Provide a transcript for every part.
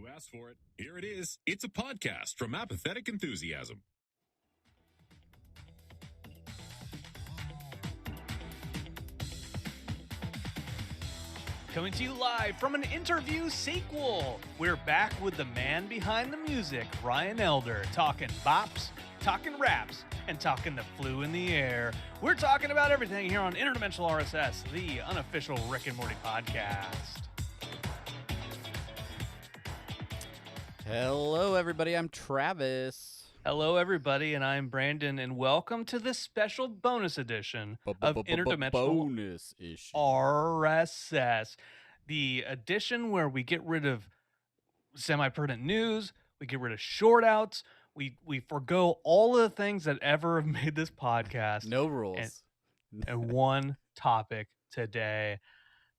You asked for it. Here it is. It's a podcast from Apathetic Enthusiasm. Coming to you live from an interview sequel. We're back with the man behind the music, Ryan Elder, talking bops, talking raps, and talking the flu in the air. We're talking about everything here on Interdimensional RSS, the unofficial Rick and Morty podcast. Hello, everybody. I'm Travis. Hello, everybody, and I'm Brandon, and welcome to this special bonus edition of Interdimensional Bonus issue. RSS, the edition where we get rid of semi-pertinent news, we get rid of short outs, we forgo all of the things that ever have made this podcast. No rules. And one topic today.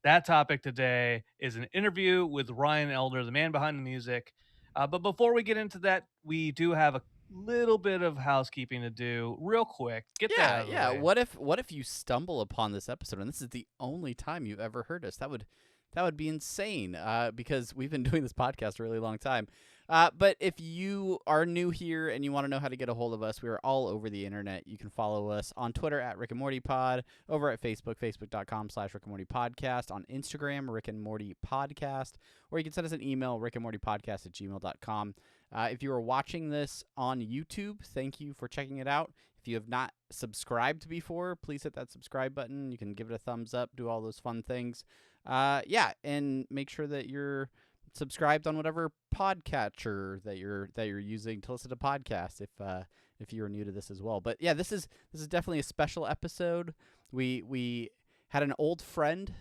That topic today is an interview with Ryan Elder, the man behind the music. But before we get into that, we do have a little bit of housekeeping to do real quick. Get that out of the way. What if you stumble upon this episode and this is the only time you've ever heard us? That would be insane because we've been doing this podcast a really long time. But if you are new here and you want to know how to get a hold of us, we are all over the internet. You can follow us on Twitter at Rick and Morty Pod, over at Facebook, facebook.com/Rick and Morty Podcast, on Instagram, Rick and Morty Podcast, or you can send us an email, rickandmortypodcast@gmail.com. If you are watching this on YouTube, thank you for checking it out. If you have not subscribed before, please hit that subscribe button. You can give it a thumbs up, do all those fun things. And make sure that you're subscribed on whatever podcatcher that you're using to listen to podcasts if you're new to this as well. But yeah, this is definitely a special episode. We had an old friend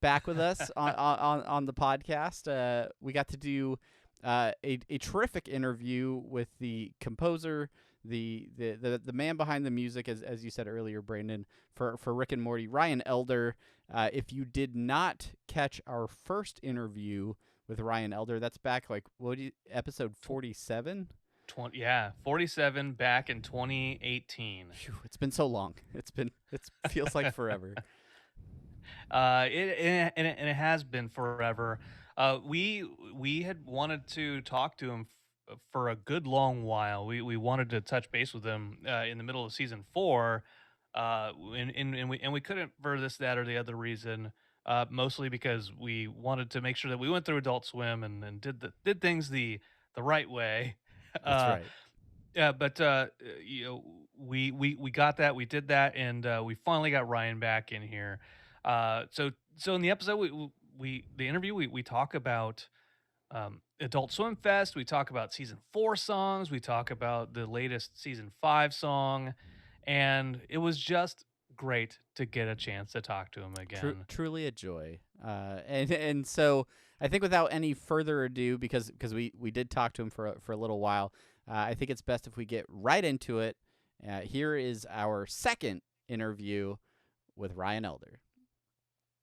back with us on the podcast. We got to do a terrific interview with the composer, the man behind the music, as you said earlier, Brandon, for Rick and Morty, Ryan Elder. If you did not catch our first interview with Ryan Elder, that's back episode 47? 47 back in 2018. Phew, it's been so long. It feels like forever. It has been forever. We had wanted to talk to him for a good long while. We wanted to touch base with him in the middle of season 4, and we couldn't for this, that, or the other reason. Mostly because we wanted to make sure that we went through Adult Swim and did things the right way. That's right. Yeah, but we got that, we did that, and we finally got Ryan back in here. So in the episode, the interview, we talk about Adult Swim Fest. We talk about season 4 songs. We talk about the latest season 5 song, and it was just great to get a chance to talk to him again. Truly a joy. And so I think without any further ado, because we did talk to him for a little while, I think it's best if we get right into it. Here is our second interview with Ryan Elder.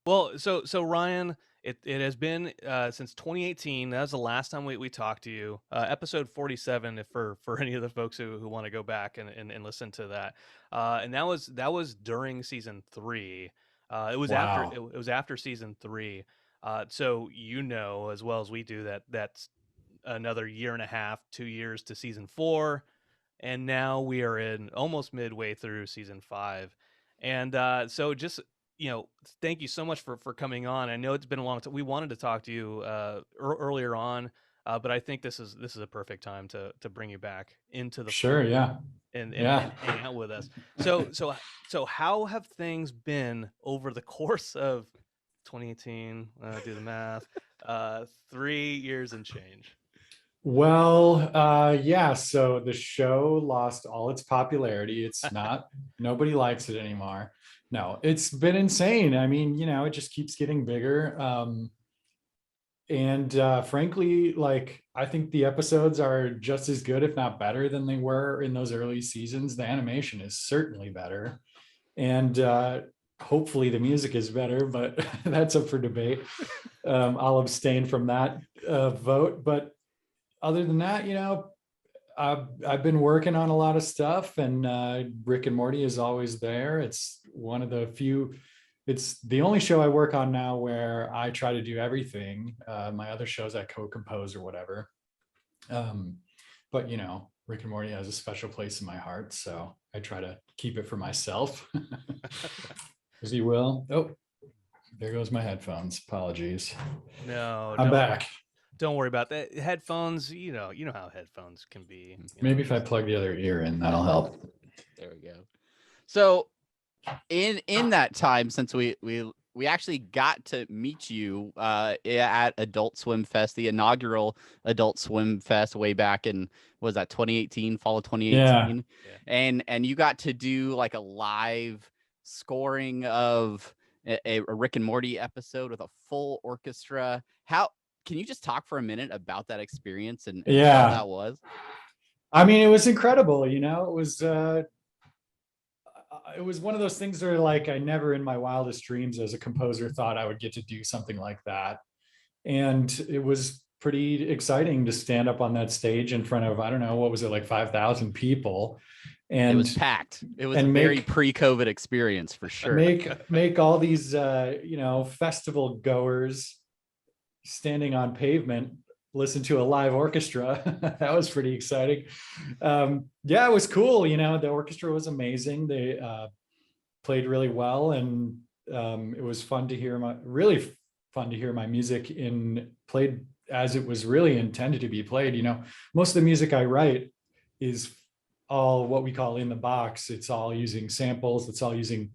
Well, so Ryan, it has been since 2018. That was the last time we talked to you. Episode 47, if for any of the folks who want to go back and listen to that. And that was during season 3. It was after season 3. So as well as we do that's another year and a half, 2 years to season 4, and now we are in almost midway through season 5. And so just thank you so much for coming on. I know it's been a long time. We wanted to talk to you earlier on, but I think this is a perfect time to bring you back into the and hang out with us. So how have things been over the course of 2018? Do the math. 3 years and change. Well, so the show lost all its popularity. It's nobody likes it anymore. No, it's been insane. I mean, it just keeps getting bigger. And frankly, I think the episodes are just as good, if not better, than they were in those early seasons. The animation is certainly better. And hopefully the music is better, but that's up for debate. I'll abstain from that vote. But other than that, I've been working on a lot of stuff, and Rick and Morty is always there. It's one of the few it's the only show I work on now where I try to do everything. My other shows I co-compose or whatever. But you know, Rick and Morty has a special place in my heart, so I try to keep it for myself, as you will. Oh, there goes my headphones. Apologies. No, I'm back. Don't worry about that. Headphones, you know how headphones can be. Maybe if I plug the other ear in, that'll help. There we go. So in that time, since we actually got to meet you at Adult Swim Fest, the inaugural Adult Swim Fest way back in, what was that, 2018, fall of 2018? Yeah. And you got to do like a live scoring of a Rick and Morty episode with a full orchestra. How can you just talk for a minute about that experience and how that was? I mean, it was incredible. You know, it was one of those things where like I never in my wildest dreams as a composer thought I would get to do something like that. And it was pretty exciting to stand up on that stage in front of, I don't know, what was it, like 5,000 people. And it was packed. It was a very pre-COVID experience for sure. Make all these, you know, festival goers standing on pavement listen to a live orchestra. That was pretty exciting. Yeah, it was cool. You know, the orchestra was amazing. They played really well, and it was fun to hear my music played as it was really intended to be played. You know, most of the music I write is all what we call in the box. It's all using samples. It's all using,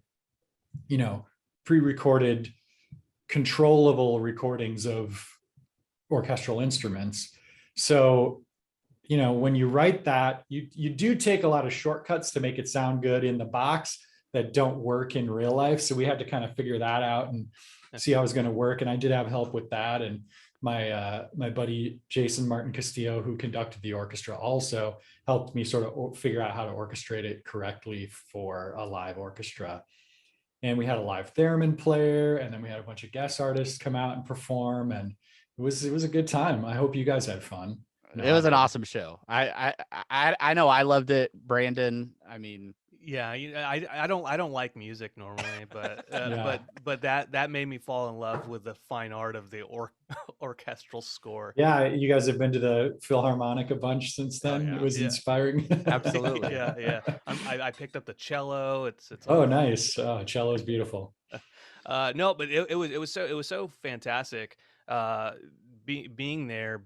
you know, pre-recorded, controllable recordings of orchestral instruments. So, you know, when you write that, you do take a lot of shortcuts to make it sound good in the box that don't work in real life. So we had to kind of figure that out and see how it was going to work. And I did have help with that. And my buddy Jason Martin Castillo, who conducted the orchestra, also helped me sort of figure out how to orchestrate it correctly for a live orchestra. And we had a live theremin player, and then we had a bunch of guest artists come out and perform, and it was a good time. I hope you guys had fun. It was an awesome show. I know I loved it. Brandon, I mean, yeah, I don't like music normally, but but that made me fall in love with the fine art of the orchestral score. Yeah, you guys have been to the Philharmonic a bunch since then. Oh, yeah. It was inspiring. Absolutely. Yeah. I picked up the cello. It's oh, nice. Cello is beautiful. No, but it was so fantastic. Being there,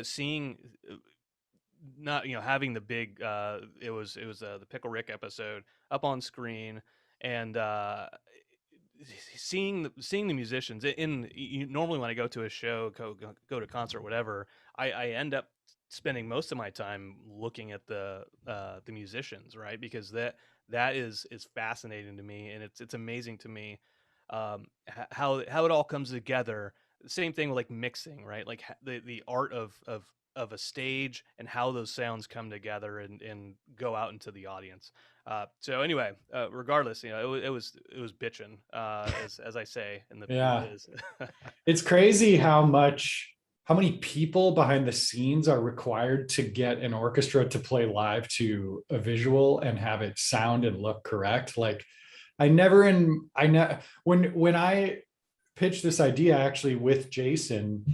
seeing, not, having the big, it was the Pickle Rick episode up on screen, and seeing the musicians normally when I go to a show, go to concert, whatever, I end up spending most of my time looking at the musicians, right? Because that is fascinating to me, and it's amazing to me how it all comes together. Same thing with like mixing, right? Like the art of a stage and how those sounds come together and go out into the audience. So anyway, regardless, it was bitching, as I say in the biz. It's crazy how many people behind the scenes are required to get an orchestra to play live to a visual and have it sound and look correct. Like when I pitched this idea actually with Jason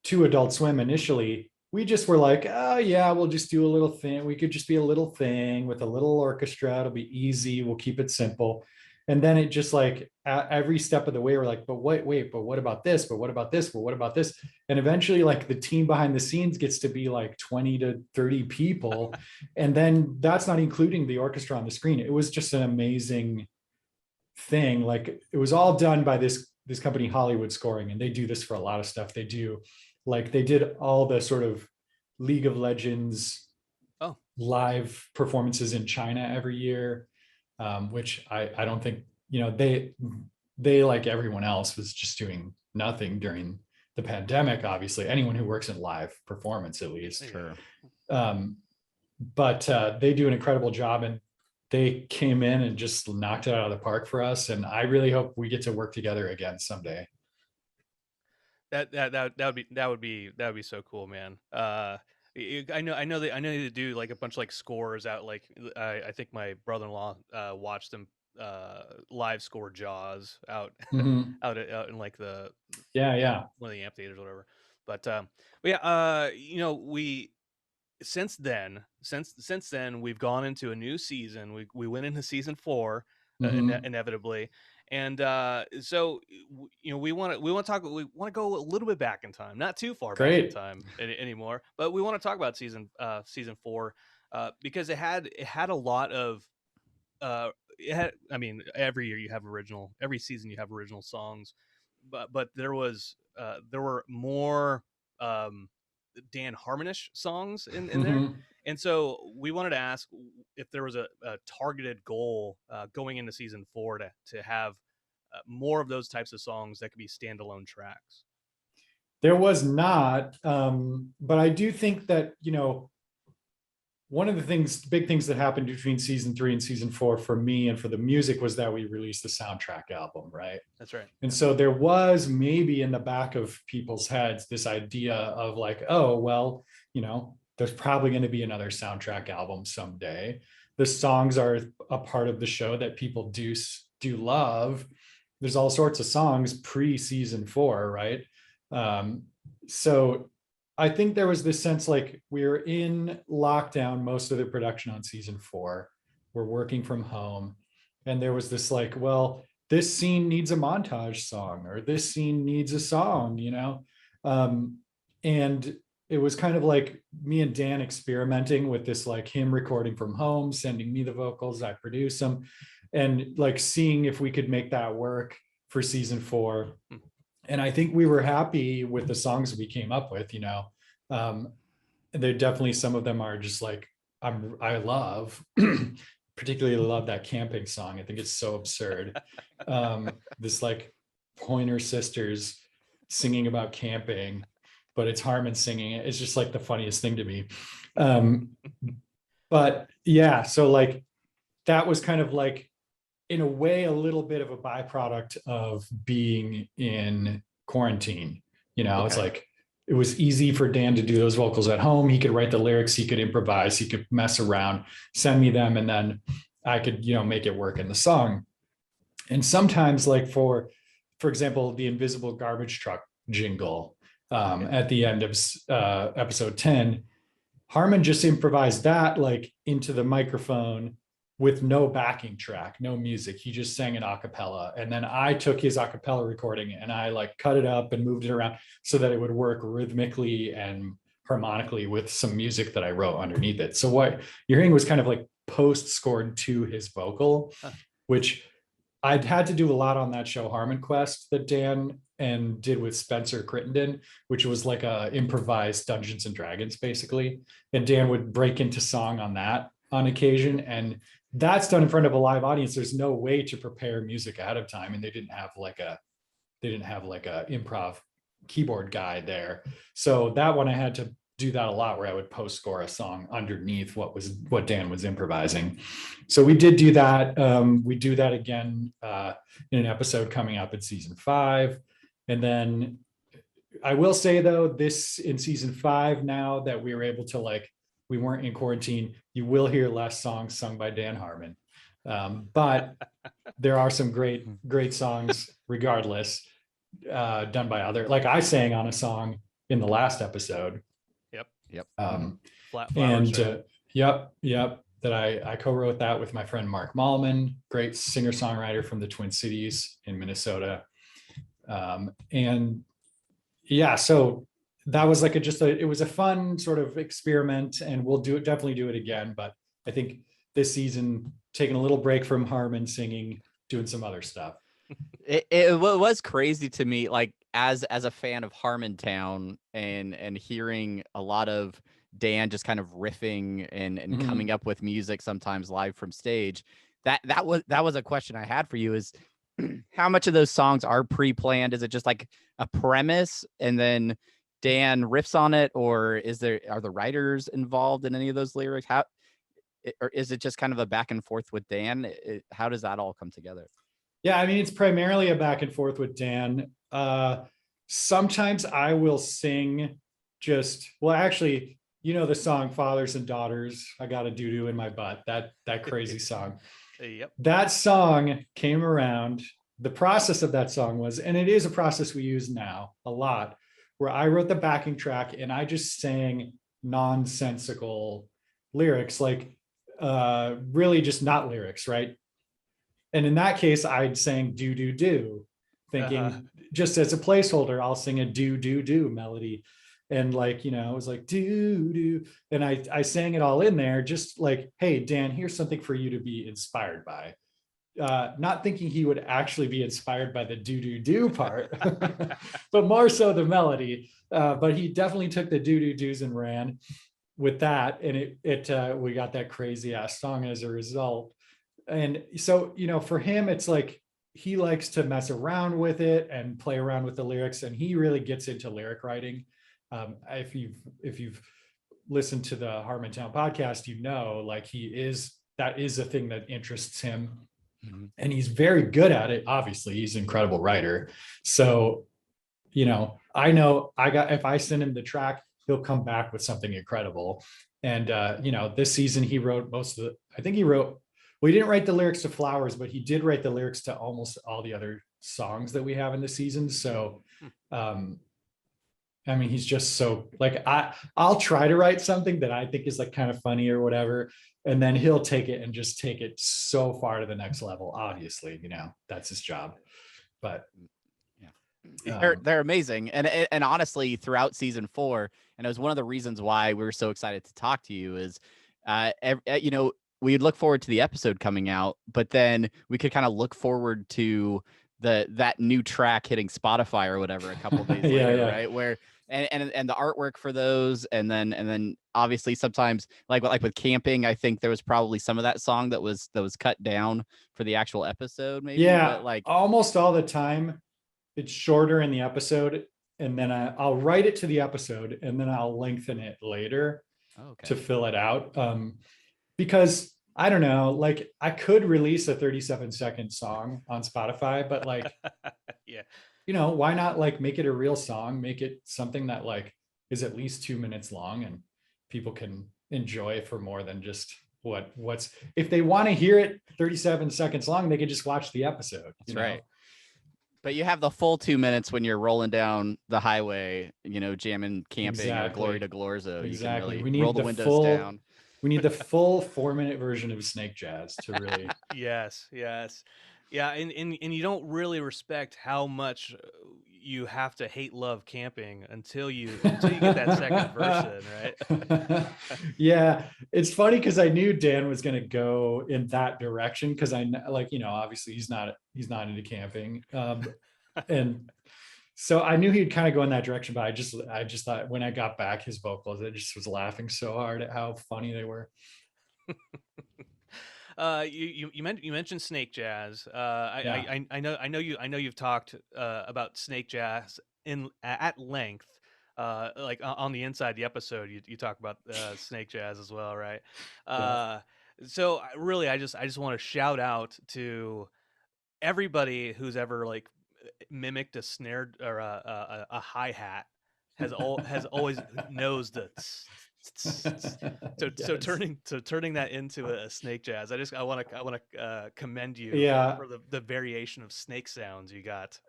to Adult Swim initially, we just were like, oh yeah, we'll just do a little thing. We could just be a little thing with a little orchestra. It'll be easy. We'll keep it simple. And then it just like every step of the way, we're like, but wait, but what about this? But what about this? But what about this? And eventually like the team behind the scenes gets to be like 20 to 30 people. And then that's not including the orchestra on the screen. It was just an amazing thing. Like it was all done by this company, Hollywood Scoring, and they do this for a lot of stuff. They did all the sort of League of Legends live performances in China every year, which I don't think, they like everyone else was just doing nothing during the pandemic. Obviously, anyone who works in live performance, at least. Sure. But they do an incredible job, and they came in and just knocked it out of the park for us. And I really hope we get to work together again someday. That would be so cool, man. I know they do like a bunch of like scores out. Like I think my brother-in-law watched them live score Jaws out Mhm. out in like the Yeah. one of the amphitheaters or whatever. But yeah, we since then we've gone into a new season. We went into season 4 Mhm. inevitably, and we want to go a little bit back in time, not too far back in Great. time anymore, but we want to talk about season 4 because it had a lot of I mean, every year you have every season you have original songs, but there were more um, Dan Harmonish songs in there, Mhm. and so we wanted to ask if there was a targeted goal going into season 4 to have more of those types of songs that could be standalone tracks. There was not, but I do think that, one of the big things that happened between season 3 and season 4 for me and for the music was that we released the soundtrack album, right? That's right. And so there was maybe in the back of people's heads this idea of like, oh, well, there's probably going to be another soundtrack album someday. The songs are a part of the show that people do love. There's all sorts of songs pre-season 4, right? So I think there was this sense like we were in lockdown most of the production on season 4. We're working from home. And there was this like, well, this scene needs a montage song, or this scene needs a song, and it was kind of like me and Dan experimenting with this, like him recording from home, sending me the vocals, I produce them, and like seeing if we could make that work for season 4. And I think we were happy with the songs we came up with, there definitely, some of them are just like, I love, particularly love that camping song. I think it's so absurd. This like Pointer Sisters singing about camping, but it's Harmon singing it. It's just like the funniest thing to me. But yeah, so like that was kind of like, in a way, a little bit of a byproduct of being in quarantine. It's like, it was easy for Dan to do those vocals at home. He could write the lyrics, he could improvise, he could mess around, send me them, and then I could, make it work in the song. And sometimes, like for example, the Invisible Garbage Truck jingle at the end of episode 10, Harmon just improvised that like into the microphone with no backing track, no music. He just sang it a cappella. And then I took his a cappella recording and I like cut it up and moved it around so that it would work rhythmically and harmonically with some music that I wrote underneath it. So what you're hearing was kind of like post scored to his vocal, which I'd had to do a lot on that show, Harmon Quest, that Dan and did with Spencer Crittenden, which was like a improvised Dungeons and Dragons, basically. And Dan would break into song on that on occasion. And that's done in front of a live audience. There's no way to prepare music ahead of time. And they didn't have like a improv keyboard guy there. So that one I had to do that a lot, where I would post score a song underneath what Dan was improvising. So we did do that. We do that again in an episode coming up in season 5. And then I will say though, this in season 5, now that we were able to we weren't in quarantine, you will hear less songs sung by Dan Harmon. But there are some great songs regardless, done by other, like I sang on a song in the last episode. Yep. Flowers, Yep. That I co-wrote that with my friend Mark Malman, great singer-songwriter from the Twin Cities in Minnesota. And yeah, so that was like it was a fun sort of experiment, and we'll definitely do it again. But I think this season, taking a little break from Harmon singing, doing some other stuff. It was crazy to me, like as a fan of Harmontown and hearing a lot of Dan just kind of riffing and coming up with music sometimes live from stage. That was a question I had for you, is how much of those songs are pre-planned? Is it just like a premise and then Dan riffs on it, or are the writers involved in any of those lyrics? Or is it just kind of a back and forth with Dan? How does that all come together? Yeah, I mean, it's primarily a back and forth with Dan. Sometimes I will sing actually, the song Fathers and Daughters, I got a doo-doo in my butt, that crazy song. Yep. That song came around. The process of that song was, and it is a process we use now a lot, where I wrote the backing track and I just sang nonsensical lyrics, like really just not lyrics, right? And in that case, I'd sang do do do, thinking just as a placeholder, I'll sing a do do do melody. And like, you know, it was like do do. And I sang it all in there, just like, hey, Dan, here's something for you to be inspired by. Not thinking he would actually be inspired by the do do do part, but more so the melody. But he definitely took the do do do's and ran with that, and we got that crazy ass song as a result. And so, you know, for him, it's like he likes to mess around with it and play around with the lyrics, and he really gets into lyric writing. If you've listened to the Harmontown podcast, you know, like that is a thing that interests him. And he's very good at it. Obviously, he's an incredible writer. So, you know if I send him the track, he'll come back with something incredible. And you know, this season he wrote he didn't write the lyrics to Flowers, but he did write the lyrics to almost all the other songs that we have in the season. So I mean, he's just so like, I'll try to write something that I think is like kind of funny or whatever, and then he'll take it and just take it so far to the next level. Obviously, you know, that's his job. But they're amazing. And honestly, throughout season 4, and it was one of the reasons why we were so excited to talk to you, is you know, we'd look forward to the episode coming out, but then we could kind of look forward to that new track hitting Spotify or whatever a couple days later, right? Where and the artwork for those, and then obviously sometimes like with camping, I think there was probably some of that song that was cut down for the actual episode, maybe. Yeah, but like almost all the time it's shorter in the episode, and then I'll write it to the episode and then I'll lengthen it later to fill it out. Because I don't know, like I could release a 37-second song on Spotify, but like, yeah, you know, why not like make it a real song, make it something that like is at least 2 minutes long and people can enjoy for more than just what's, if they want to hear it 37 seconds long, they could just watch the episode. That's right. But you have the full 2 minutes when you're rolling down the highway, you know, jamming, camping, or Glory to Glorzo. Exactly. You can really We need roll the windows down. We need the full 4-minute version of Snake Jazz to really. yes. Yeah, and you don't really respect how much you have to hate love camping until you get that second verse in, right? Yeah, it's funny because I knew Dan was going to go in that direction, because I like, you know, obviously he's not into camping, and so I knew he'd kind of go in that direction. But I just thought when I got back his vocals, I just was laughing so hard at how funny they were. You mentioned Snake Jazz. I know you've talked about Snake Jazz at length. Like on the inside the episode, you talk about Snake Jazz as well, right? So really, I just want to shout out to everybody who's ever like mimicked a snare or a hi-hat has always knows the so turning that into a snake jazz. I want to commend you for the variation of snake sounds you got.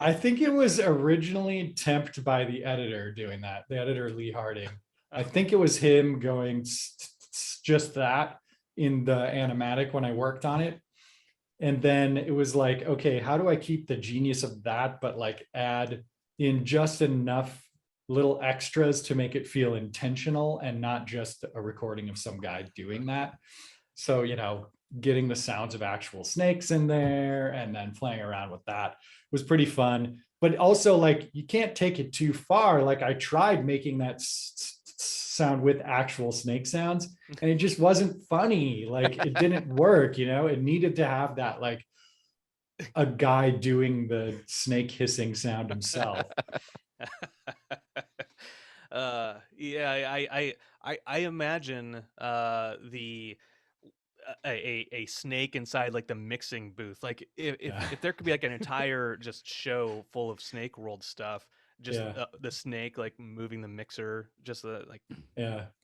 I think it was originally temped by the editor doing that, the editor Lee Harding. I think it was him going just that in the animatic when I worked on it. And then it was like, okay, how do I keep the genius of that, but like add in just enough little extras to make it feel intentional and not just a recording of some guy doing that. So, you know, getting the sounds of actual snakes in there and then playing around with that was pretty fun. But also, like, you can't take it too far. Like, I tried making that sound with actual snake sounds and it just wasn't funny. Like, it didn't work, you know. It needed to have that, like, a guy doing the snake hissing sound himself. I imagine a snake inside like the mixing booth. Like if there could be like an entire just show full of Snake World stuff, just the snake like moving the mixer, just like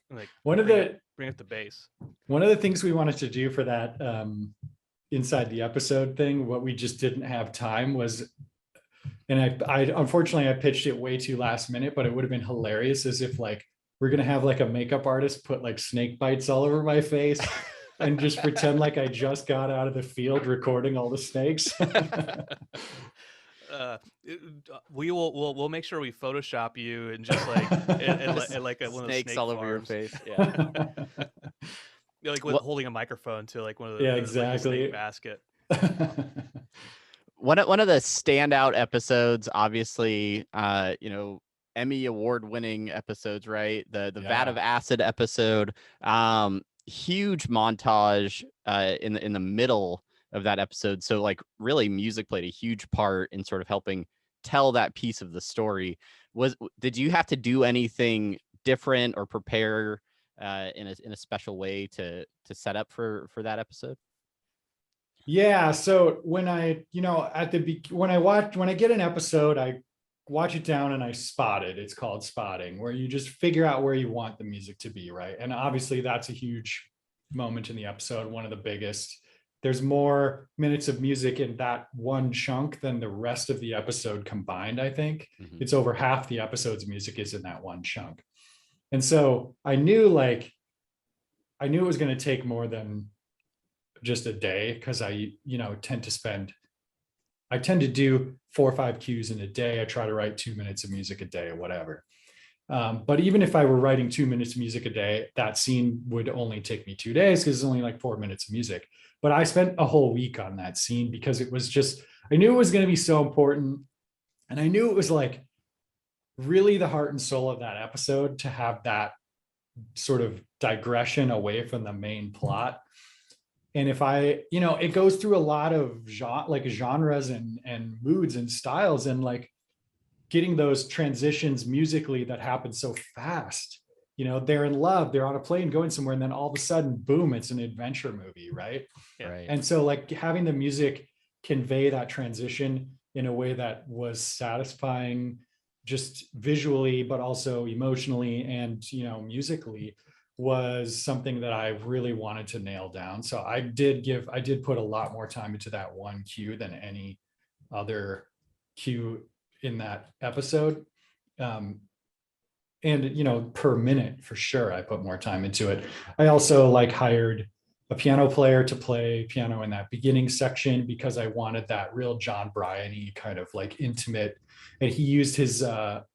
like bring up the bass. One of the things we wanted to do for that inside the episode thing. What we just didn't have time was, and I unfortunately I pitched it way too last minute, but it would have been hilarious as if like we're gonna have like a makeup artist put like snake bites all over my face and just pretend like I just got out of the field recording all the snakes. We'll make sure we Photoshop you and just like and like one of the Snakes snake all over your farms. face. Yeah. You're like holding a microphone to like one of the Yeah, like the exactly. snake basket. One of the standout episodes, obviously, Emmy award-winning episodes, right? The Vat of Acid episode, huge montage in the middle of that episode. So like really music played a huge part in sort of helping tell that piece of the story. Did you have to do anything different or prepare in a special way to set up for that episode? Yeah. So when I, when I get an episode, I watch it down and I spot it. It's called spotting, where you just figure out where you want the music to be, right? And obviously that's a huge moment in the episode, one of the biggest. There's more minutes of music in that one chunk than the rest of the episode combined, I think. Mm-hmm. It's over half the episode's music is in that one chunk. And so I knew it was going to take more than just a day, because I tend to do 4 or 5 cues in a day. I try to write 2 minutes of music a day or whatever. But even if I were writing 2 minutes of music a day, that scene would only take me 2 days because it's only like 4 minutes of music. But I spent a whole week on that scene because it was just, I knew it was going to be so important. And I knew it was like really the heart and soul of that episode to have that sort of digression away from the main plot. And if it goes through a lot of genres and moods and styles, and like getting those transitions musically that happen so fast. They're in love, they're on a plane going somewhere, and then all of a sudden, boom, it's an adventure movie, right? Yeah. Right. And so like having the music convey that transition in a way that was satisfying just visually, but also emotionally and, musically, was something that I really wanted to nail down. So I did put a lot more time into that one cue than any other cue in that episode. And per minute for sure, I put more time into it. I also hired a piano player to play piano in that beginning section because I wanted that real John Bryan-y kind of intimate. And he used his,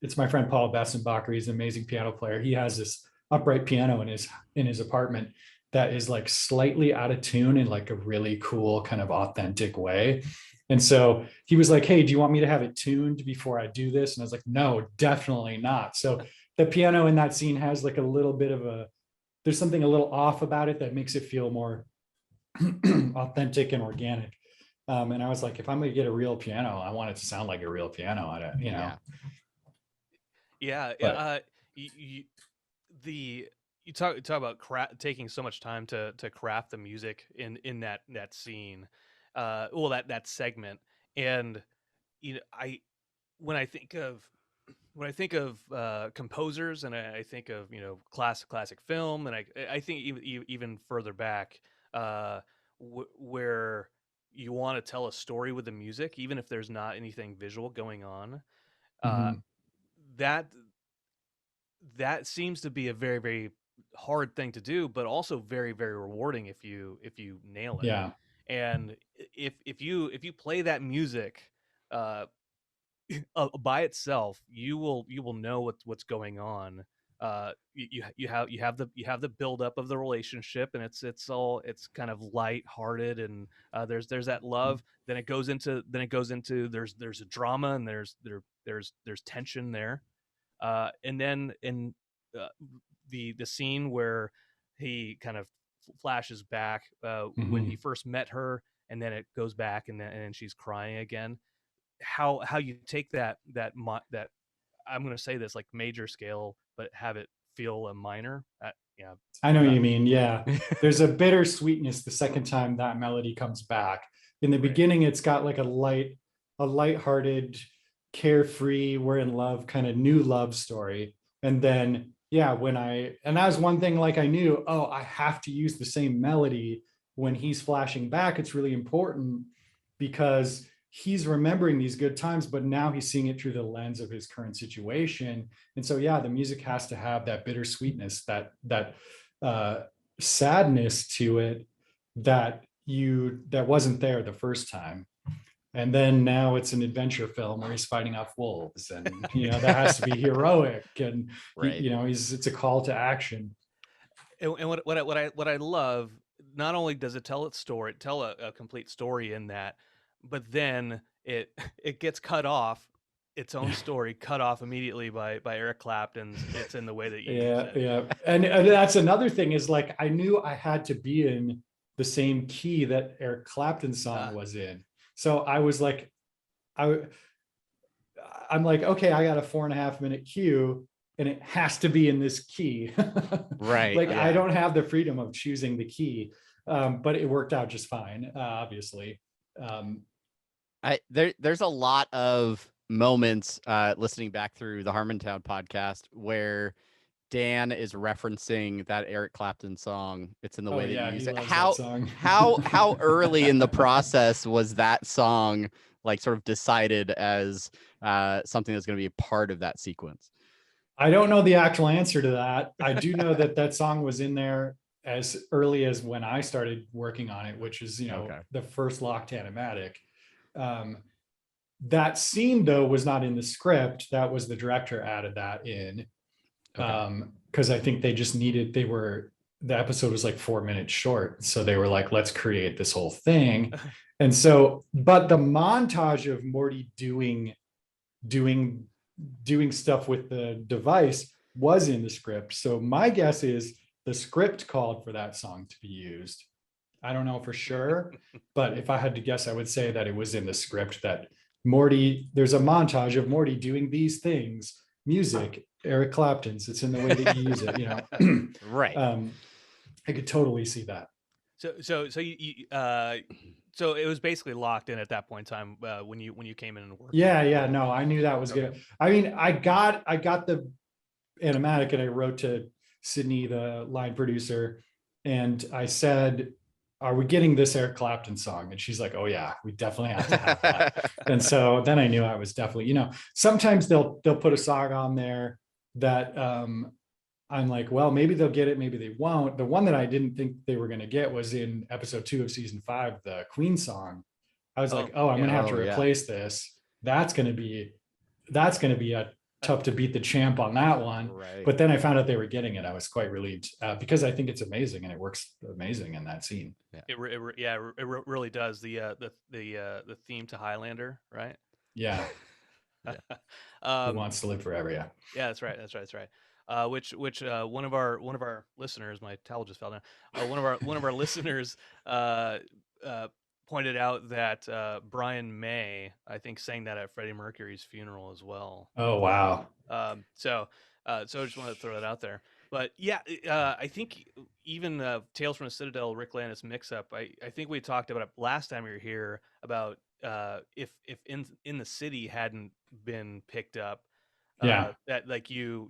it's my friend Paul Bessenbacher. He's an amazing piano player. He has this upright piano in his apartment that is slightly out of tune in a really cool kind of authentic way. And so he was like, hey, do you want me to have it tuned before I do this? And I was like, no, definitely not. So the piano in that scene has a little bit of there's something a little off about it that makes it feel more authentic and organic. And I was like, if I'm going to get a real piano, I want it to sound like a real piano. Yeah. You talk about taking so much time to craft the music in that scene, that segment. And when I think of composers, and I think of classic film, and I think even further back, where you want to tell a story with the music, even if there's not anything visual going on, that seems to be a very, very hard thing to do, but also very, very rewarding if you nail it. Yeah. And if you play that music by itself, you will know what's going on. You have the buildup of the relationship, and it's kind of light-hearted, and there's that love. Then it goes into there's a drama, and there's tension there. And then in the scene where he kind of flashes back when he first met her, and then it goes back, and then she's crying again. How you take that I'm going to say this major scale, but have it feel a minor. I know what you mean. Yeah, there's a bittersweetness the second time that melody comes back. In the beginning, it's got a lighthearted, carefree, we're in love kind of new love story. And then and that was one thing I knew, I have to use the same melody when he's flashing back, it's really important because he's remembering these good times, but now he's seeing it through the lens of his current situation. And so, yeah, the music has to have that bittersweetness, that sadness to it that wasn't there the first time. And then now it's an adventure film where he's fighting off wolves, and that has to be heroic, and Right. it's a call to action. And what I love, not only does it tell a complete story in that, but then it gets cut off, its own story cut off immediately by Eric Clapton's "It's in the Way That You Use It." Yeah. And that's another thing, is like, I knew I had to be in the same key that Eric Clapton's song was in. So I was like, I'm like, okay, I got a 4.5 minute cue and it has to be in this key. Right. Like, yeah. I don't have the freedom of choosing the key. But it worked out just fine, obviously. There's a lot of moments listening back through the Harmontown podcast where Dan is referencing that Eric Clapton song. It's in the way that you use it. How early in the process was that song like sort of decided as something that's going to be a part of that sequence? I don't know the actual answer to that. I do know that song was in there as early as when I started working on it, which is, the first Locked Animatic. That scene, though, was not in the script. That was the director added that in. Because I think they just the episode was like 4 minutes short. So they were like, let's create this whole thing. And so, but the montage of Morty doing stuff with the device was in the script. So my guess is the script called for that song to be used. I don't know for sure, but if I had to guess, I would say that it was in the script that there's a montage of Morty doing these things, music, Eric Clapton's, it's in the way that you use it, Right. I could totally see that. So it was basically locked in at that point in time when you came in and worked. Yeah. No, I knew that was gonna. I mean, I got the animatic and I wrote to Sydney, the line producer, and I said, "Are we getting this Eric Clapton song?" And she's like, "Oh yeah, we definitely have to have that." And so then I knew I was definitely, sometimes they'll put a song on there that I'm like, well, maybe they'll get it, maybe they won't. The one that I didn't think they were going to get was in episode 2 of season 5, the Queen song. I was like, I'm going to have to replace this. That's going to be a tough to beat the champ on that one. Right. But then I found out they were getting it. I was quite relieved because I think it's amazing and it works amazing in that scene. Yeah. It really does. The theme to Highlander, right? Yeah. Who wants to live forever? Yeah. Yeah, that's right. Which one of our listeners, my towel just fell down. One of our listeners pointed out that Brian May, I think, sang that at Freddie Mercury's funeral as well. Oh wow. So I just wanted to throw that out there. But yeah, I think even Tales from the Citadel, Rick Landis mix-up. I think we talked about it last time we were here about if in the City hadn't been picked up. That like you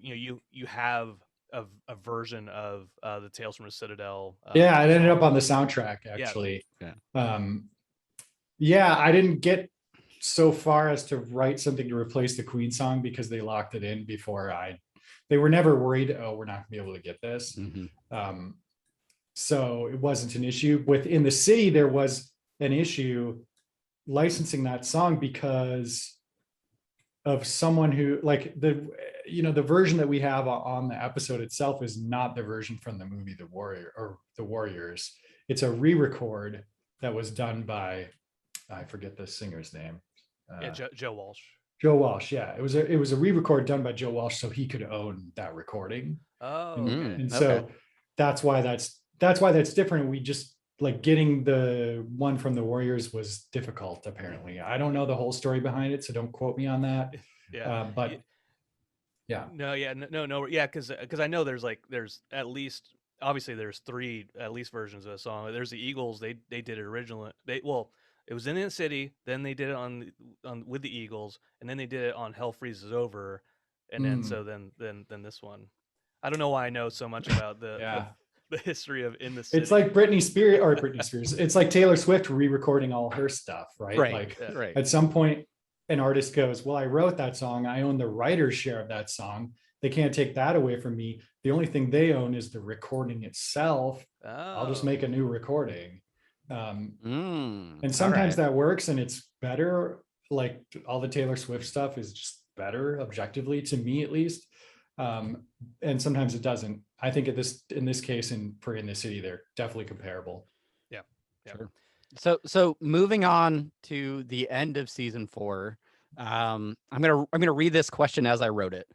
have a version of the Tales from the Citadel. It ended up on the soundtrack actually. I didn't get so far as to write something to replace the Queen song because they locked it in before they were never worried, we're not gonna be able to get this. Mm-hmm. So it wasn't an issue. Within the City, there was an issue licensing that song because of someone who, like, the version that we have on the episode itself is not the version from the movie The Warriors. It's a re-record that was done by, I forget the singer's name. Joe Walsh. Joe Walsh, yeah. It was a re-record done by Joe Walsh so he could own that recording. Oh, and so that's why that's different. We just, like, getting the one from the Warriors was difficult, apparently. I don't know the whole story behind it, so don't quote me on that. But yeah. No. Yeah, because I know there's at least, obviously there's 3 at least versions of the song. There's the Eagles. They did it originally. It was in the City. Then they did it on with the Eagles, and then they did it on Hell Freezes Over, and then then this one. I don't know why I know so much about the the history of In the City. It's like Britney Spears. It's like Taylor Swift re-recording all her stuff, right? Right. Like Right. at some point, an artist goes, well, I wrote that song. I own the writer's share of that song. They can't take that away from me. The only thing they own is the recording itself. I'll just make a new recording. And sometimes that works and it's better. Like all the Taylor Swift stuff is just better objectively, to me at least. And sometimes it doesn't. I think in this case and for In the City, they're definitely comparable. Yeah. Sure. So moving on to the end of season 4, I'm gonna read this question as I wrote it.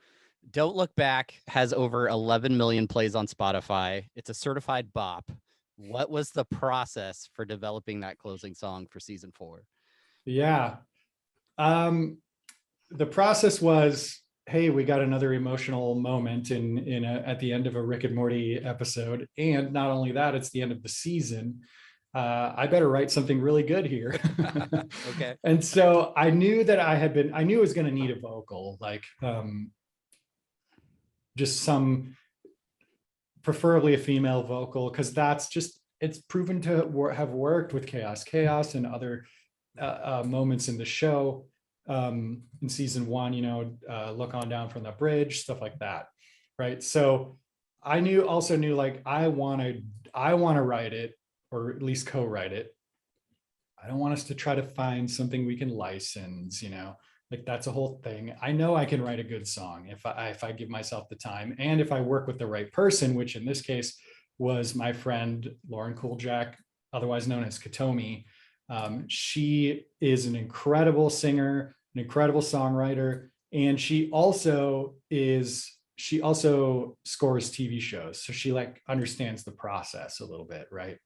Don't Look Back has over 11 million plays on Spotify. It's a certified bop. What was the process for developing that closing song for season 4? Yeah. The process was, hey, we got another emotional moment at the end of a Rick and Morty episode. And not only that, it's the end of the season. I better write something really good here. Okay. And so I knew that I knew I was going to need a vocal, like just some, preferably a female vocal, because it's proven to have worked with Chaos and other moments in the show. In season 1, Look On Down from the Bridge, stuff like that, right? So I also knew like I want to write it, or at least co-write it. I don't want us to try to find something we can license, like that's a whole thing. I know I can write a good song if I give myself the time, and if I work with the right person, which in this case was my friend Lauren Cooljack, otherwise known as Katomi. She is an incredible singer, an incredible songwriter, and she also scores TV shows. So she like understands the process a little bit, right?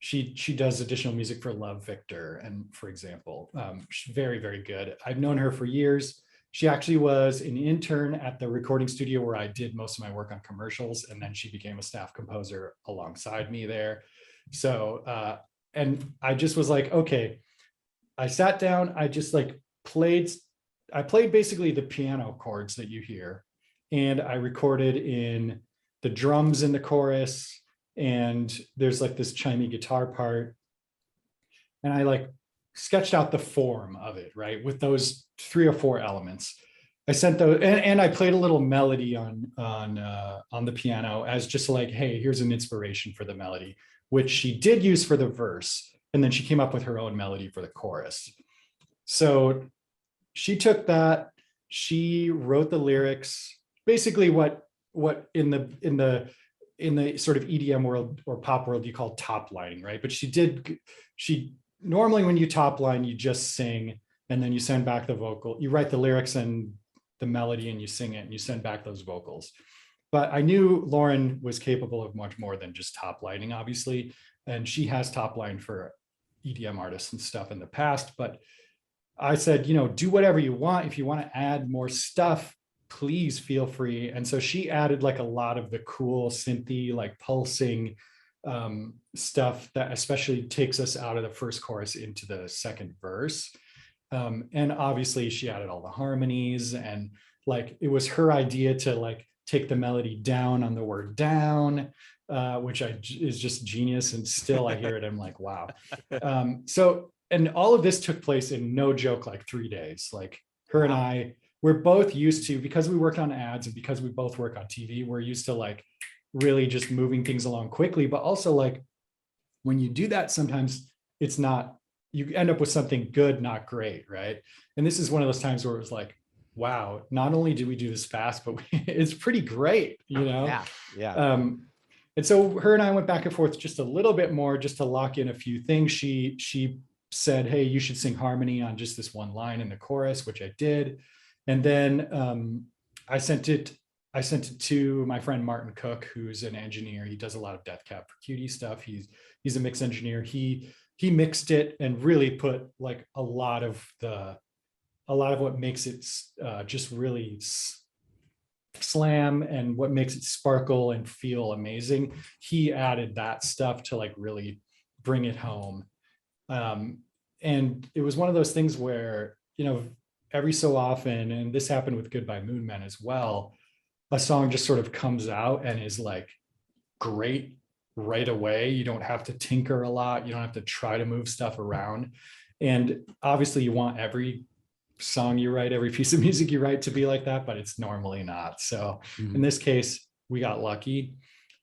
She does additional music for Love Victor, and for example, she's very, very good. I've known her for years. She actually was an intern at the recording studio where I did most of my work on commercials, and then she became a staff composer alongside me there. So, and I just was like, okay, I sat down, I just like played basically the piano chords that you hear, and I recorded in the drums in the chorus, and there's like this chimey guitar part, and I like sketched out the form of it, right, with those 3 or 4 elements. I sent those, and I played a little melody on the piano as just like, hey, here's an inspiration for the melody, which she did use for the verse, and then she came up with her own melody for the chorus. So she took that, she wrote the lyrics, basically what in the sort of EDM world or pop world you call top lining, right? But she normally when you top line, you just sing and then you send back the vocal. You write the lyrics and the melody and you sing it and you send back those vocals. But I knew Lauren was capable of much more than just top lining, obviously. And she has top line for EDM artists and stuff in the past. But I said, do whatever you want. If you want to add more stuff, please feel free. And so she added like a lot of the cool synthy, like pulsing stuff that especially takes us out of the first chorus into the second verse. And obviously she added all the harmonies, and like it was her idea to like take the melody down on the word down, which is just genius. And still I hear it, I'm like, wow. And all of this took place in, no joke, like 3 days. Like her and we're both used to, because we worked on ads and because we both work on TV, we're used to like really just moving things along quickly. But also like when you do that, sometimes you end up with something good, not great, right? And this is one of those times where it was like, wow, not only did we do this fast, but it's pretty great, Yeah. And so her and I went back and forth just a little bit more, just to lock in a few things. She said, hey, you should sing harmony on just this one line in the chorus, which I did. And then I sent it to my friend Martin Cook, who's an engineer. He does a lot of Death Cab for Cutie stuff. He's a mix engineer. He mixed it and really put like a lot of what makes it just really slam and what makes it sparkle and feel amazing. He added that stuff to like really bring it home. And it was one of those things where, every so often, and this happened with Goodbye Moon Men as well, a song just sort of comes out and is like great right away. You don't have to tinker a lot. You don't have to try to move stuff around. And obviously you want every song you write, every piece of music you write to be like that, but it's normally not. So in this case, we got lucky.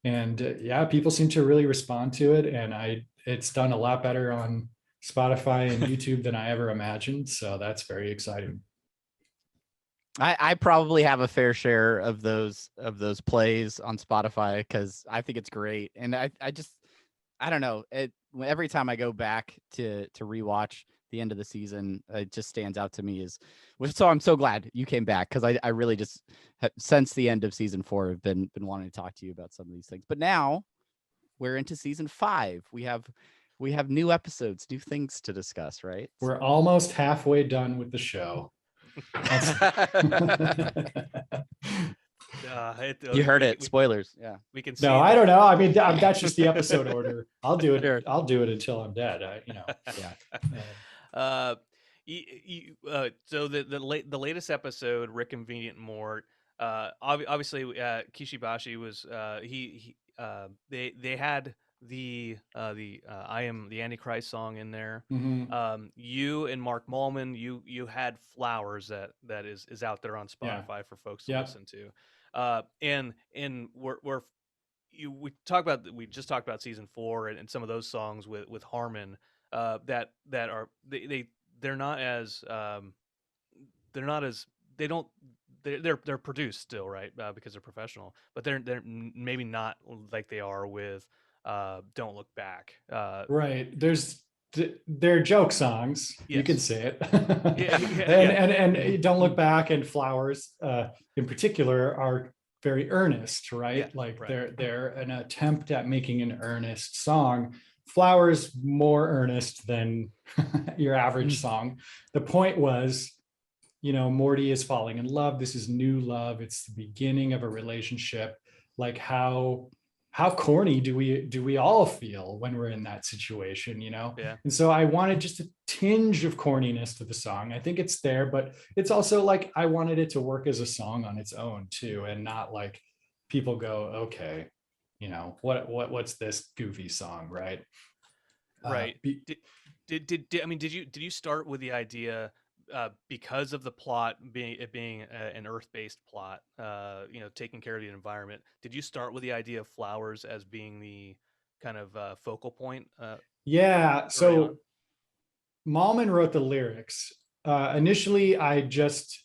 And yeah, people seem to really respond to it. And it's done a lot better on Spotify and YouTube than I ever imagined. So that's very exciting. I probably have a fair share of those plays on Spotify because I think it's great. And I don't know. Every time I go back to rewatch the end of the season, it just stands out to me so I'm so glad you came back, because I really just since the end of season 4 have been wanting to talk to you about some of these things. But now we're into season 5. We have new episodes, new things to discuss, right? We're almost halfway done with the show. You heard it. Spoilers. Yeah, we can see. No, I don't know. I mean, that's just the episode order. I'll do it. Sure. I'll do it until I'm dead. Yeah. So the latest episode, Rick Convenient Mort. Obviously, Kishibashi was they had the I Am the Antichrist song in there. Mm-hmm. You and Mark Mallman, you had Flowers that is out there on Spotify for folks to listen to. And we just talked about season 4 and some of those songs with Harmon that are they're not as they're produced still, right? Because they're professional, but they're maybe not like they are with Don't Look Back. Right. They're joke songs. Yes. You can say it. And Don't Look Back and Flowers in particular are very earnest, right? They're an attempt at making an earnest song. Flowers more earnest than your average song. The point was, Morty is falling in love. This is new love. It's the beginning of a relationship. Like how corny do we all feel when we're in that situation, Yeah. And so I wanted just a tinge of corniness to the song. I think it's there, but it's also like I wanted it to work as a song on its own too, and not like people go, okay, what's this goofy song, right? Right. Did you start with the idea because of the plot being an Earth-based plot, taking care of the environment? Did you start with the idea of Flowers as being the kind of focal point? Yeah. So Mallman wrote the lyrics. Initially, I just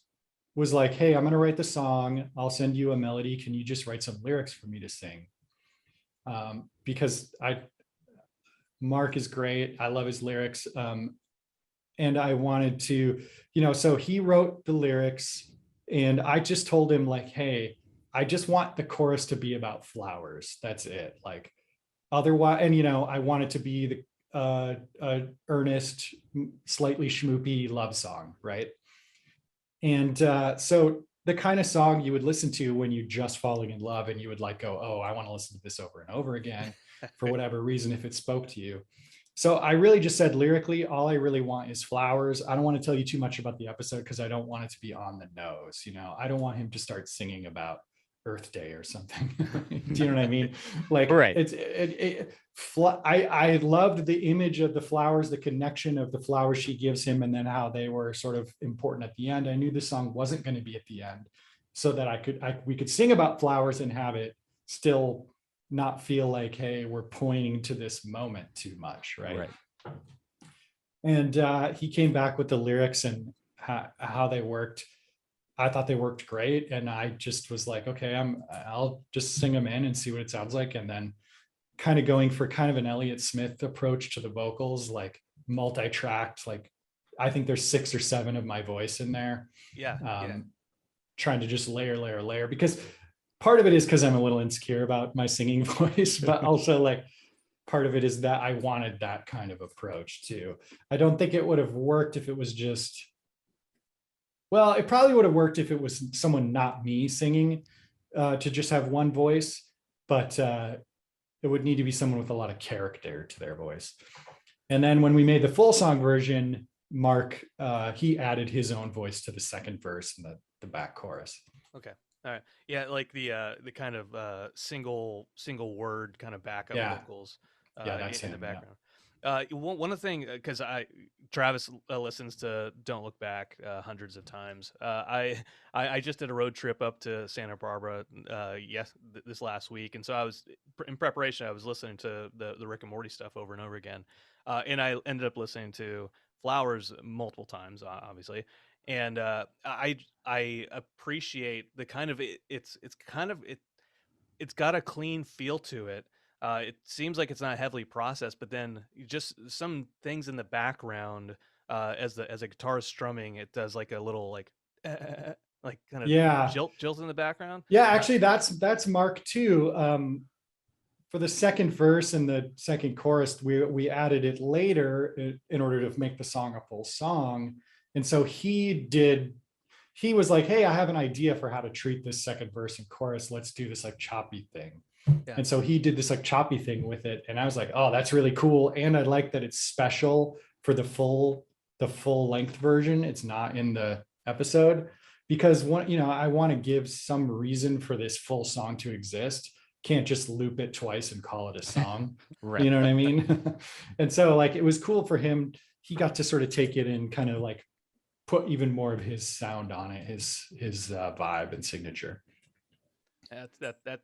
was like, hey, I'm going to write the song. I'll send you a melody. Can you just write some lyrics for me to sing? Because Mark is great. I love his lyrics. And I wanted to, so he wrote the lyrics and I just told him like, hey, I just want the chorus to be about flowers. That's it. Like otherwise, and, I want it to be the earnest, slightly schmoopy love song. Right. And so the kind of song you would listen to when you're just falling in love and you would like go, oh, I want to listen to this over and over again for whatever reason, if it spoke to you. So I really just said lyrically, all I really want is flowers. I don't want to tell you too much about the episode because I don't want it to be on the nose. I don't want him to start singing about Earth Day or something. Do you know what I mean? Like, right. I loved the image of the flowers, the connection of the flowers she gives him, and then how they were sort of important at the end. I knew the song wasn't going to be at the end, so that we could sing about flowers and have it still not feel like, hey, we're pointing to this moment too much, right? And he came back with the lyrics and how they worked. I thought they worked great, and I just was like, okay, I'll just sing them in and see what it sounds like, and then kind of going for kind of an Elliott Smith approach to the vocals, like multi-tracked. Like I think there's 6 or 7 of my voice in there. Trying to just layer because part of it is because I'm a little insecure about my singing voice, but also like part of it is that I wanted that kind of approach too. I don't think it would have worked if it was just, well, it probably would have worked if it was someone not me singing to just have one voice, but it would need to be someone with a lot of character to their voice. And then when we made the full song version, Mark, he added his own voice to the second verse and the back chorus. Okay. All right. Yeah, like the kind of single word kind of backup Yeah. vocals Yeah, that's in the him. Yeah. background. One of the thing because I Travis listens to Don't Look Back hundreds of times. I just did a road trip up to Santa Barbara this last week, and so I was in preparation. I was listening to the Rick and Morty stuff over and over again, and I ended up listening to Flowers multiple times, obviously, and I appreciate the kind of it's got a clean feel to it. It seems like it's not heavily processed, but then just some things in the background as the guitar is strumming, it does like a little like kind of Yeah. jilt in the background. Yeah, actually that's Mark too. For the second verse and the second chorus, we added it later in order to make the song a full song. And so he was like, hey, I have an idea for how to treat this second verse and chorus. Let's do this like choppy thing. Yeah. And so he did this like choppy thing with it. And I was like, oh, that's really cool. And I like that it's special for the full length version. It's not in the episode because I want to give some reason for this full song to exist. Can't just loop it twice and call it a song. Right. You know what I mean? And so like, it was cool for him. He got to sort of take it and kind of like put even more of his sound on it, his vibe and signature.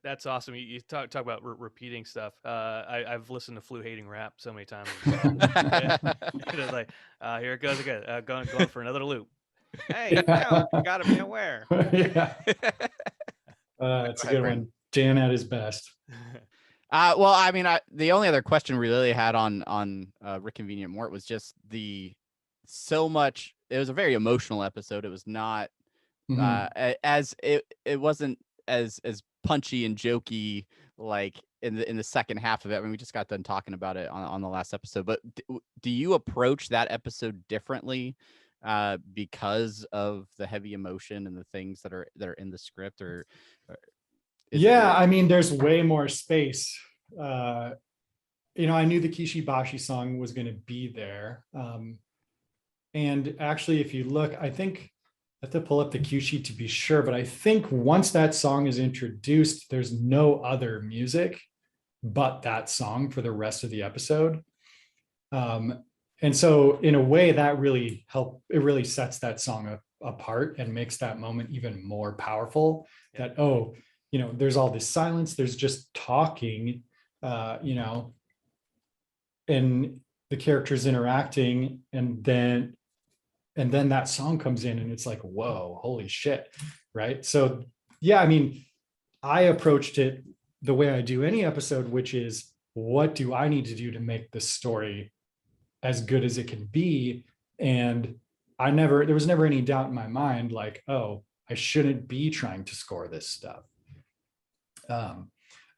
That's awesome. You talk about repeating stuff. I've listened to Flu Hating Rap so many times. It's like here it goes again. Going for another loop. Hey, now you gotta be aware. Yeah, it's a good one. Dan at his best. Well, I mean, the only other question we really had on Rick Convenient Mort was just so much. It was a very emotional episode. It was not as it wasn't as punchy and jokey like in the second half of it. I mean, we just got done talking about it on the last episode. But do you approach that episode differently because of the heavy emotion and the things that are in the script, or I mean, there's way more space. I knew the Kishibashi song was going to be there. And actually, if you look, I think I have to pull up the cue sheet to be sure, but I think once that song is introduced, there's no other music but that song for the rest of the episode. And so in a way that really sets that song apart and makes that moment even more powerful. Yeah. That, there's all this silence, there's just talking, and the characters interacting, and then that song comes in and it's like, whoa, holy shit. Right. So yeah, I mean, I approached it the way I do any episode, which is, what do I need to do to make this story as good as it can be? And there was never any doubt in my mind, like, oh, I shouldn't be trying to score this stuff.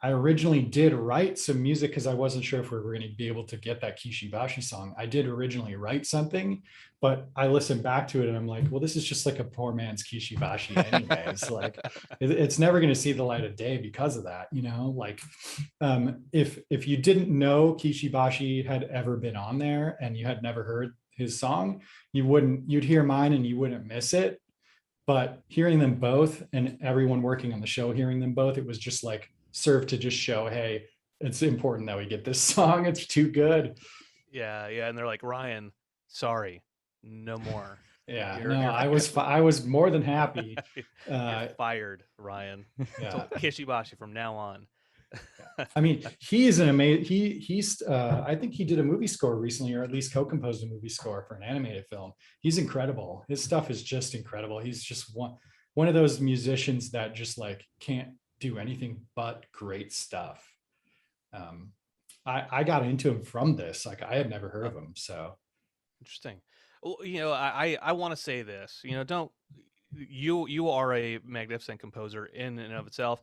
I originally did write some music because I wasn't sure if we were going to be able to get that Kishibashi song. I did originally write something, but I listened back to it and I'm like, well, this is just like a poor man's Kishibashi anyways. Like it's never going to see the light of day because of that, like if you didn't know Kishibashi had ever been on there and you had never heard his song, you'd hear mine and you wouldn't miss it. But hearing them both and everyone working on the show, hearing them both, it was just like, served to just show, hey, it's important that we get this song. It's too good. Yeah. And they're like, Ryan, sorry, no more. Yeah, I was more than happy. You're fired, Ryan. Yeah. Kishibashi from now on. I mean, he's an amazing. He's I think he did a movie score recently, or at least co-composed a movie score for an animated film. He's incredible. His stuff is just incredible. He's just one of those musicians that just like can't do anything but great stuff. I got into him from this. Like I had never heard of him. So interesting. Well, I want to say this. You are a magnificent composer in and of itself.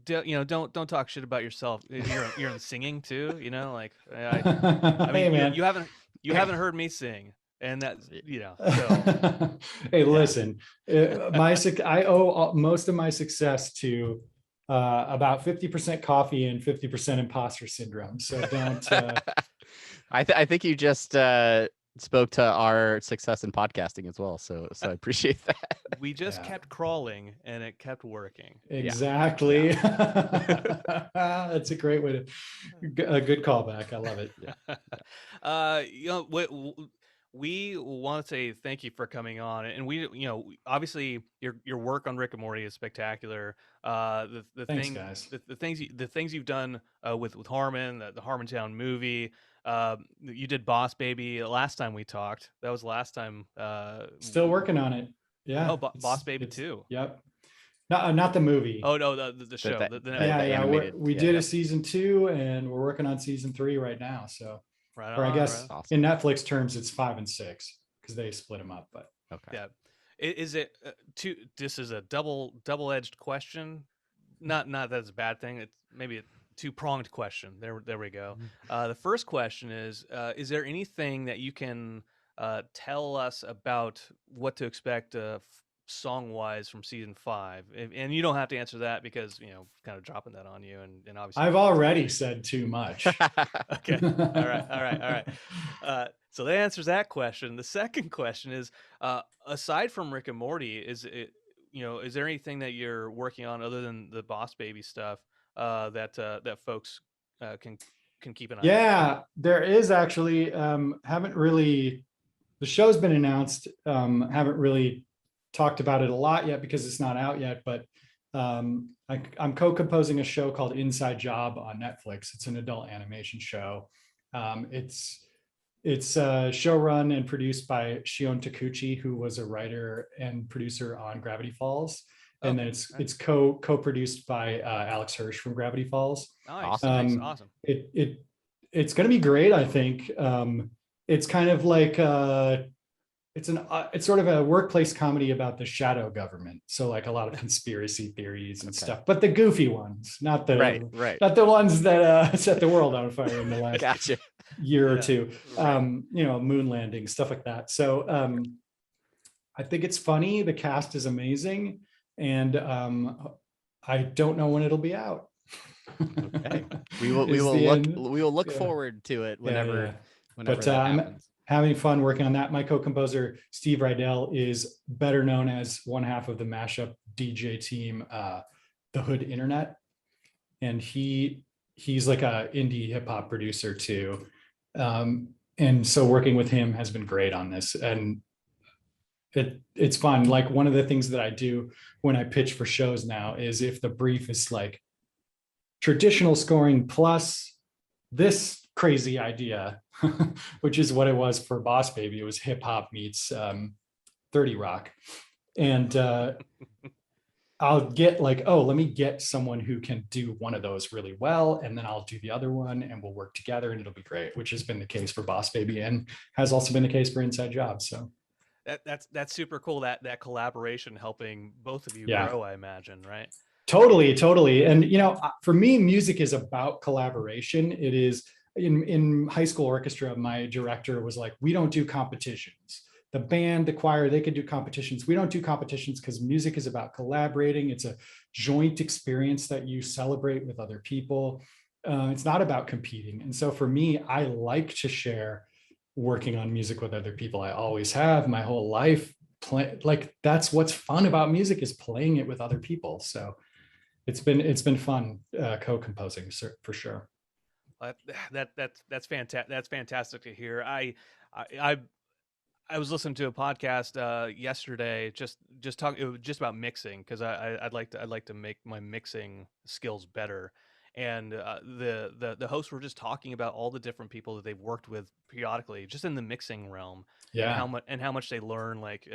Don't talk shit about yourself. You're in singing too. I mean, hey, man. You haven't heard me sing. And that's, so. Hey, listen, I owe most of my success to about 50% coffee and 50% imposter syndrome. So don't. I think you just spoke to our success in podcasting as well. So I appreciate that. We just Yeah. kept crawling and it kept working. Exactly. That's a great way a good callback. I love it. We want to say thank you for coming on, and obviously your work on Rick and Morty is spectacular. The Thanks, thing, guys. the things you've done with Harmon, the Harmontown movie. You did Boss Baby last time we talked. That was the last time. Still working on it. Yeah. Oh, Boss Baby too. Yep. Not the movie. Oh no, the show. The- the the- network. the animated, We yeah. did a season 2, and we're working on season 3 right now. So, Right or I on, guess right on. Awesome. in Netflix terms, it's 5 and 6 because they split them up. But Okay. Yeah. Is it two? This is a double-edged question. Not that it's a bad thing. It's maybe a two-pronged question. There we go. The first question is there anything that you can tell us about what to expect song-wise from season 5? And you don't have to answer that because kind of dropping that on you, and obviously I've already said too much. Okay. All right. So that answers that question. The second question is, aside from Rick and Morty, is there anything that you're working on other than the Boss Baby stuff that folks can keep an eye on? Yeah, there is actually. Haven't really. The show's been announced. Haven't really talked about it a lot yet because it's not out yet. But I'm co-composing a show called Inside Job on Netflix. It's an adult animation show. It's show run and produced by Shion Takuchi, who was a writer and producer on Gravity Falls. And then it's co-produced by Alex Hirsch from Gravity Falls. Nice. Awesome. It's going to be great. I think it's kind of like it's sort of a workplace comedy about the shadow government. So like a lot of conspiracy theories and stuff, but the goofy ones, not the right. not the ones that set the world on fire in the last Gotcha. year or two. Right. Moon landing, stuff like that. So I think it's funny. The cast is amazing, and I don't know when it'll be out. Okay. We will look forward to it whenever But that happens. Having fun working on that. My co-composer Steve Rydell is better known as one half of the mashup DJ team, The Hood Internet, and he's like a indie hip hop producer too. And so working with him has been great on this, and it's fun. Like one of the things that I do when I pitch for shows now is if the brief is like traditional scoring plus this crazy idea, which is what it was for Boss Baby. It was hip hop meets 30 Rock. And I'll get like, oh, let me get someone who can do one of those really well. And then I'll do the other one and we'll work together and it'll be great, which has been the case for Boss Baby and has also been the case for Inside Job. So that's super cool. That collaboration helping both of you grow, I imagine, right? Totally. And, for me, music is about collaboration. It is in high school orchestra. My director was like, we don't do competitions. The band, the choir, they could do competitions. We don't do competitions because music is about collaborating. It's a joint experience that you celebrate with other people. It's not about competing. And so for me, I like to share working on music with other people. I always have my whole life. That's what's fun about music, is playing it with other people. So it's been fun co-composing for sure. That's fantastic. That's fantastic to hear. I was listening to a podcast yesterday, just talking. It was just about mixing because I'd like to make my mixing skills better. And the hosts were just talking about all the different people that they've worked with periodically, just in the mixing realm. Yeah. And how much they learn, like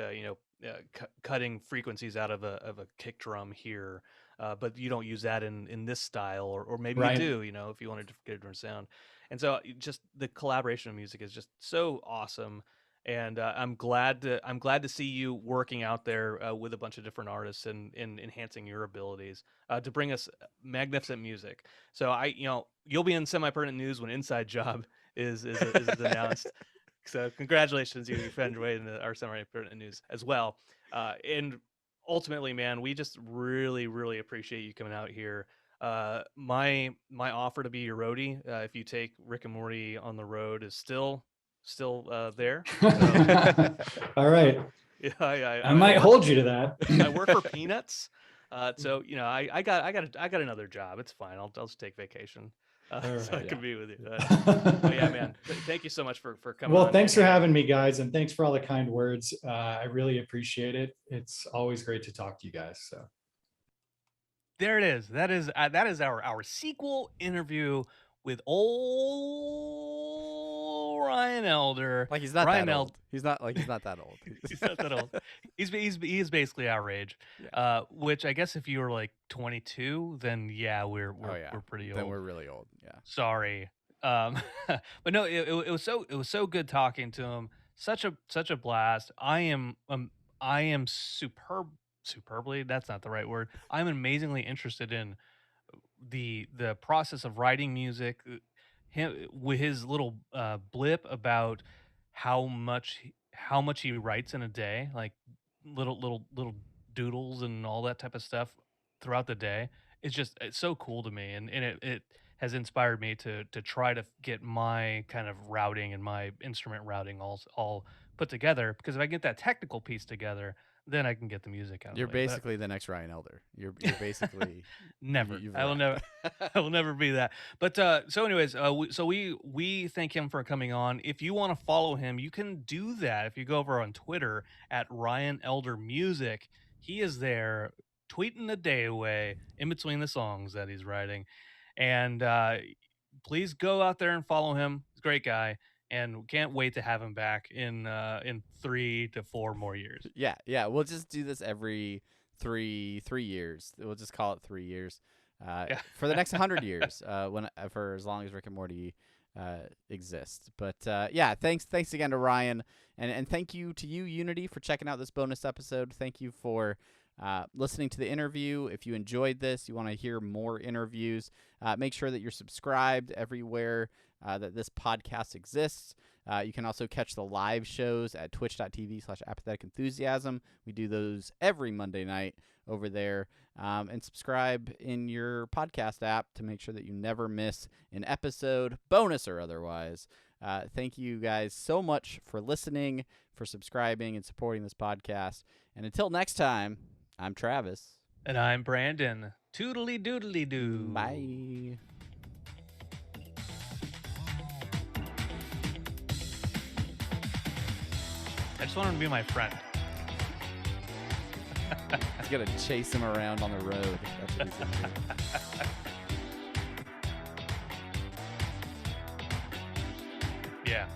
cutting frequencies out of a kick drum here, but you don't use that in this style, or maybe you do, if you wanted to get a different sound. And so just the collaboration of music is just so awesome. And I'm glad to see you working out there with a bunch of different artists and enhancing your abilities to bring us magnificent music. So you'll be in semi-pertinent news when Inside Job is announced. So congratulations, you found your way into our semi-pertinent news as well. And ultimately, man, we just really, really appreciate you coming out here. My offer to be your roadie, if you take Rick and Morty on the road, is still still there. All right. Yeah, I might hold you to that. I work for peanuts. So I got another job. It's fine. I'll just take vacation. So I can be with you. But yeah, man. Thank you so much for coming. Well, on. thanks for having me, guys, and thanks for all the kind words. I really appreciate it. It's always great to talk to you guys. So there it is. That is our sequel interview with old Ryan Elder. Like he's not Ryan that old. He's not that old. He's not that old. He's basically our age. Yeah. Which I guess if you were like 22, then yeah, we're pretty old. Then we're really old. Yeah. Sorry. But no, it was so good talking to him. Such a blast. I am superbly, that's not the right word. I'm amazingly interested in the process of writing music. Him with his little blip about how much he writes in a day, like little doodles and all that type of stuff throughout the day. It's so cool to me, and it has inspired me to try to get my kind of routing and my instrument routing all put together, because if I get that technical piece together, then I can get the music out. You're basically the next Ryan Elder. You're basically never. I will never. I will never be that. But so, anyways, we thank him for coming on. If you want to follow him, you can do that if you go over on Twitter at Ryan Elder Music. He is there tweeting a day away in between the songs that he's writing, and please go out there and follow him. He's a great guy. And can't wait to have him back in 3 to 4 more years. Yeah. We'll just do this every three years. We'll just call it 3 years for the next 100 years. For as long as Rick and Morty exists. But yeah, thanks again to Ryan, and thank you to you, Unity, for checking out this bonus episode. Thank you for listening to the interview. If you enjoyed this, you want to hear more interviews, make sure that you're subscribed everywhere that this podcast exists. You can also catch the live shows at twitch.tv/apathetic enthusiasm. We do those every Monday night over there. And subscribe in your podcast app to make sure that you never miss an episode, bonus or otherwise. Thank you guys so much for listening, for subscribing, and supporting this podcast. And until next time, I'm Travis. And I'm Brandon. Toodly doodly doo. Bye. I just want him to be my friend. He's going to chase him around on the road. That's what he's going to do. Yeah.